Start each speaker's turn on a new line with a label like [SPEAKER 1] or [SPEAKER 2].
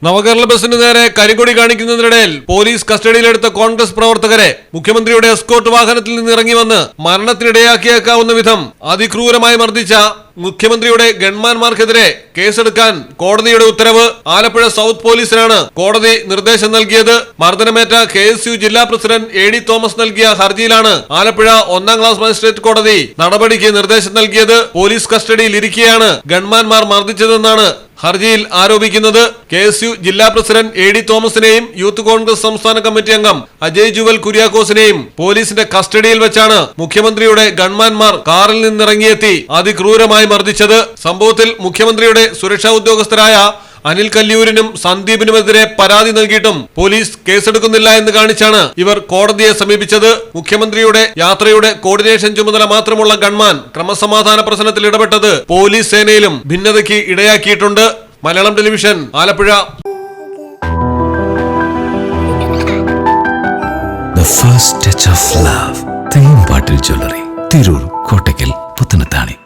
[SPEAKER 1] നവകേരള ബസിന് നേരെ കരിങ്കൊടി കാണിക്കുന്നതിനിടയിൽ പോലീസ് കസ്റ്റഡിയിലെടുത്ത കോൺഗ്രസ് പ്രവർത്തകരെ മുഖ്യമന്ത്രിയുടെ എസ്കോർട്ട് വാഹനത്തിൽ നിന്ന് ഇറങ്ങി വന്ന് മരണത്തിനിടയാക്കിയേക്കാവുന്ന വിധം അതിക്രൂരമായി മർദ്ദിച്ച മുഖ്യമന്ത്രിയുടെ ഗൺമാൻമാർക്കെതിരെ കേസെടുക്കാൻ കോടതിയുടെ ഉത്തരവ്. ആലപ്പുഴ സൗത്ത് പോലീസിനാണ് കോടതി നിർദ്ദേശം നൽകിയത്. മർദ്ദനമേറ്റ KSU ജില്ലാ പ്രസിഡന്റ് AD തോമസ് നൽകിയ ഹർജിയിലാണ് ആലപ്പുഴ 1ാം ക്ലാസ് മജിസ്ട്രേറ്റ് കോടതി നടപടിക്ക് നിർദ്ദേശം നൽകിയത്. പോലീസ് കസ്റ്റഡിയിൽ ഇരിക്കെയാണ് ഗൺമാൻമാർ മർദ്ദിച്ചതെന്നാണ് ഹർജിയിൽ ആരോപിക്കുന്നത്. KSU ജില്ലാ പ്രസിഡന്റ് AD തോമസിനെയും യൂത്ത് കോൺഗ്രസ് സംസ്ഥാന കമ്മിറ്റി അംഗം അജയ് ജുവൽ കുര്യാക്കോസിനെയും പോലീസിന്റെ കസ്റ്റഡിയിൽ വെച്ചാണ് മുഖ്യമന്ത്രിയുടെ ഗൺമാൻമാർ കാറിൽ നിന്നിറങ്ങിയെത്തി അതിക്രൂരമായി മർദ്ദിച്ചത്. സംഭവത്തിൽ മുഖ്യമന്ത്രിയുടെ സുരക്ഷാ ഉദ്യോഗസ്ഥരായ അനിൽ കല്ലിയൂരിനും സന്ദീപിനുമെതിരെ പരാതി നൽകിയിട്ടും പോലീസ് കേസെടുക്കുന്നില്ല എന്ന് കാണിച്ചാണ് ഇവർ കോടതിയെ സമീപിച്ചത്. മുഖ്യമന്ത്രിയുടെ യാത്രയുടെ കോർഡിനേഷൻ ചുമതല മാത്രമുള്ള ഗൺമാൻ ക്രമസമാധാന പ്രശ്നത്തിൽ ഇടപെട്ടത് പോലീസ് സേനയിലും ഭിന്നതയ്ക്ക് ഇടയാക്കിയിട്ടുണ്ട്. Malayalam television, Alappuzha.
[SPEAKER 2] The first touch of love. Theyyam Paattil jewellery, Tirur, Kottakkal, Puthanathani.